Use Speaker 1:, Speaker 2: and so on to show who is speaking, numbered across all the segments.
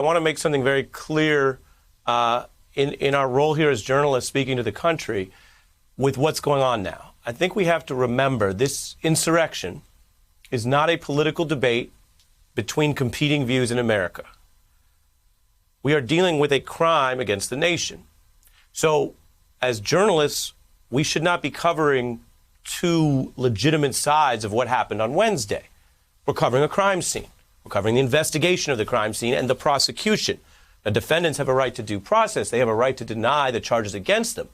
Speaker 1: I want to make something very clear in our role here as journalists speaking to the country with what's going on now. I think we have to remember this insurrection is not a political debate between competing views in America. We are dealing with a crime against the nation. So as journalists, we should not be covering two legitimate sides of what happened on Wednesday. We're covering a crime scene. We're covering the investigation of the crime scene and the prosecution. The defendants have a right to due process. They have a right to deny the charges against them.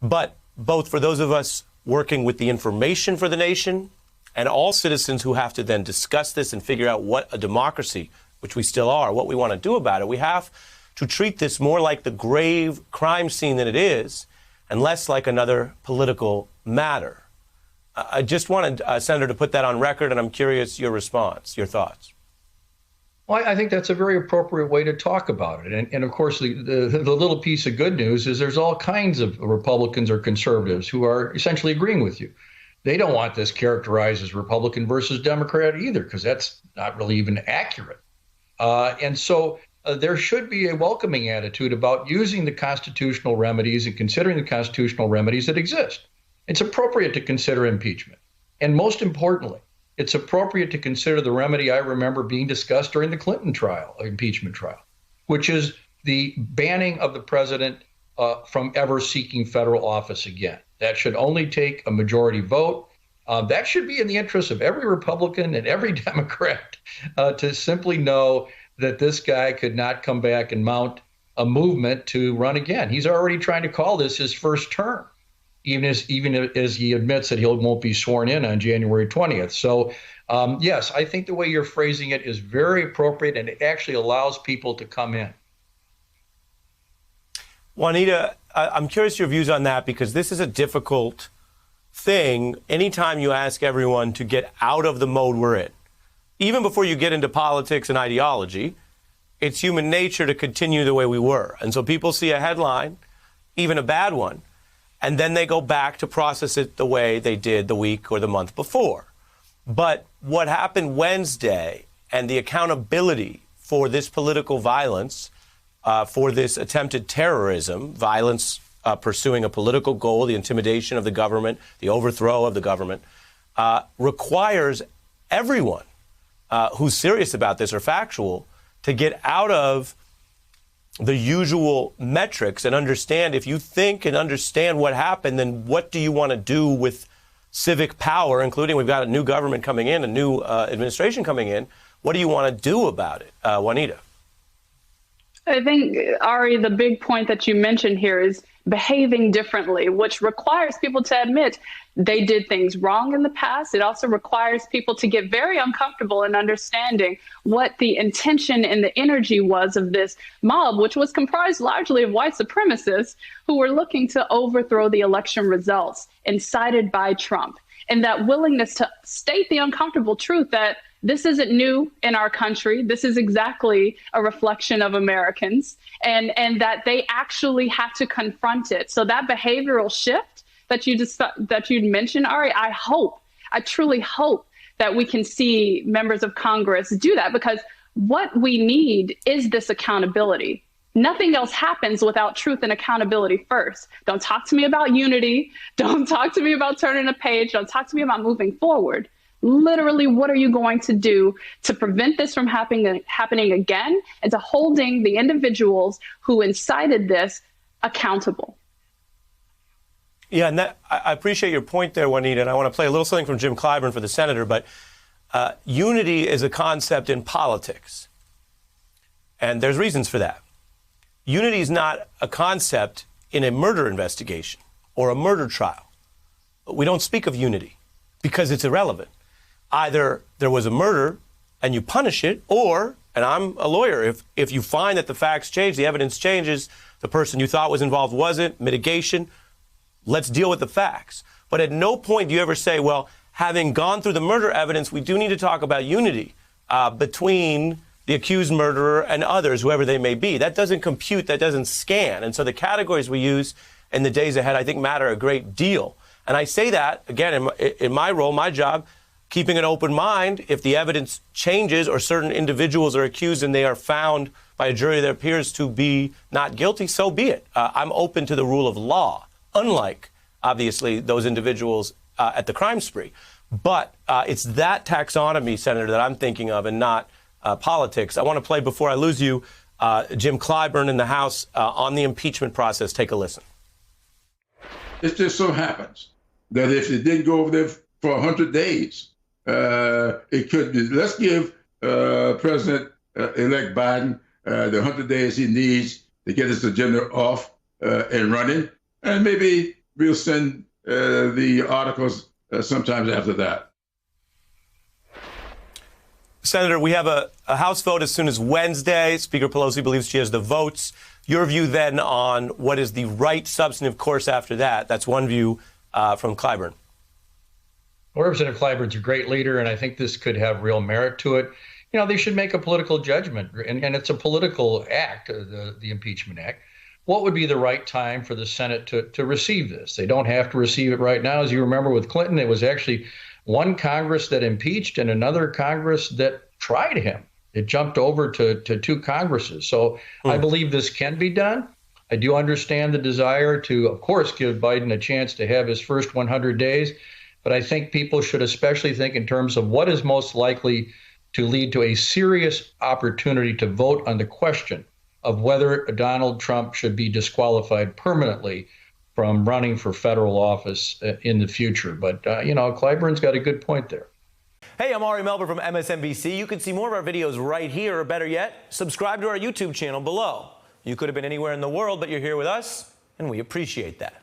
Speaker 1: But both for those of us working with the information for the nation and all citizens who have to then discuss this and figure out what a democracy, which we still are, what we want to do about it, we have to treat this more like the grave crime scene than it is and less like another political matter. I just wanted, Senator, to put that on record, and I'm curious your response, your thoughts.
Speaker 2: Well, I think that's a very appropriate way to talk about it. And of course, the little piece of good news is there's all kinds of Republicans or conservatives who are essentially agreeing with you. They don't want this characterized as Republican versus Democrat either, because that's not really even accurate. And so there should be a welcoming attitude about using the constitutional remedies and considering the constitutional remedies that exist. It's appropriate to consider impeachment. And most importantly, it's appropriate to consider the remedy I remember being discussed during the Clinton trial, impeachment trial, which is the banning of the president from ever seeking federal office again. That should only take a majority vote. That should be in the interest of every Republican and every Democrat to simply know that this guy could not come back and mount a movement to run again. He's already trying to call this his first term, even as he admits that he won't be sworn in on January 20th. So, yes, I think the way you're phrasing it is very appropriate, and it actually allows people to come in.
Speaker 1: Juanita, I'm curious your views on that, because this is a difficult thing anytime you ask everyone to get out of the mode we're in. Even before you get into politics and ideology, it's human nature to continue the way we were. And so people see a headline, even a bad one, and then they go back to process it the way they did the week or the month before. But what happened Wednesday and the accountability for this political violence, for this attempted terrorism, violence pursuing a political goal, the intimidation of the government, the overthrow of the government, requires everyone who's serious about this or factual to get out of the usual metrics and understand, if you think and understand what happened, then what do you want to do with civic power, including we've got a new government coming in, a new administration coming in. What do you want to do about it? Juanita?
Speaker 3: I think, Ari, the big point that you mentioned here is behaving differently, which requires people to admit they did things wrong in the past. It also requires people to get very uncomfortable in understanding what the intention and the energy was of this mob, which was comprised largely of white supremacists who were looking to overthrow the election results incited by Trump. And that willingness to state the uncomfortable truth that this isn't new in our country. This is exactly a reflection of Americans, and that they actually have to confront it. So that behavioral shift that you mentioned, Ari, I truly hope that we can see members of Congress do that, because what we need is this accountability. Nothing else happens without truth and accountability first. Don't talk to me about unity. Don't talk to me about turning a page. Don't talk to me about moving forward. Literally, what are you going to do to prevent this from happening again, and to holding the individuals who incited this accountable?
Speaker 1: Yeah, and I appreciate your point there, Juanita, and I want to play a little something from Jim Clyburn for the senator, but unity is a concept in politics, and there's reasons for that. Unity is not a concept in a murder investigation or a murder trial. We don't speak of unity because it's irrelevant. Either there was a murder and you punish it, or, and I'm a lawyer, if you find that the facts change, the evidence changes, the person you thought was involved wasn't, mitigation, let's deal with the facts. But at no point do you ever say, well, having gone through the murder evidence, we do need to talk about unity between the accused murderer and others, whoever they may be. That doesn't compute, that doesn't scan. And so the categories we use in the days ahead, I think, matter a great deal. And I say that, again, in my role, my job, keeping an open mind. If the evidence changes or certain individuals are accused and they are found by a jury that appears to be not guilty, so be it. I'm open to the rule of law, unlike, obviously, those individuals at the crime spree. But it's that taxonomy, Senator, that I'm thinking of and not politics. I want to play, before I lose you, Jim Clyburn in the House on the impeachment process. Take a listen.
Speaker 4: It just so happens that if it didn't go over there for 100 days, it could be, let's give President-elect Biden the 100 days he needs to get his agenda off and running, and maybe we'll send the articles sometimes after that.
Speaker 1: Senator, we have a House vote as soon as Wednesday. Speaker Pelosi believes she has the votes. Your view then on what is the right substantive course after that? That's one view from Clyburn.
Speaker 2: Well, Representative Clyburn's a great leader, and I think this could have real merit to it. You know, they should make a political judgment, and it's a political act, the Impeachment Act. What would be the right time for the Senate to receive this? They don't have to receive it right now. As you remember with Clinton, it was actually one Congress that impeached and another Congress that tried him. It jumped over to two Congresses. So I believe this can be done. I do understand the desire to, of course, give Biden a chance to have his first 100 days. But I think people should especially think in terms of what is most likely to lead to a serious opportunity to vote on the question of whether Donald Trump should be disqualified permanently from running for federal office in the future. But, Clyburn's got a good point there.
Speaker 5: Hey, I'm Ari Melber from MSNBC. You can see more of our videos right here, or better yet, subscribe to our YouTube channel below. You could have been anywhere in the world, but you're here with us, and we appreciate that.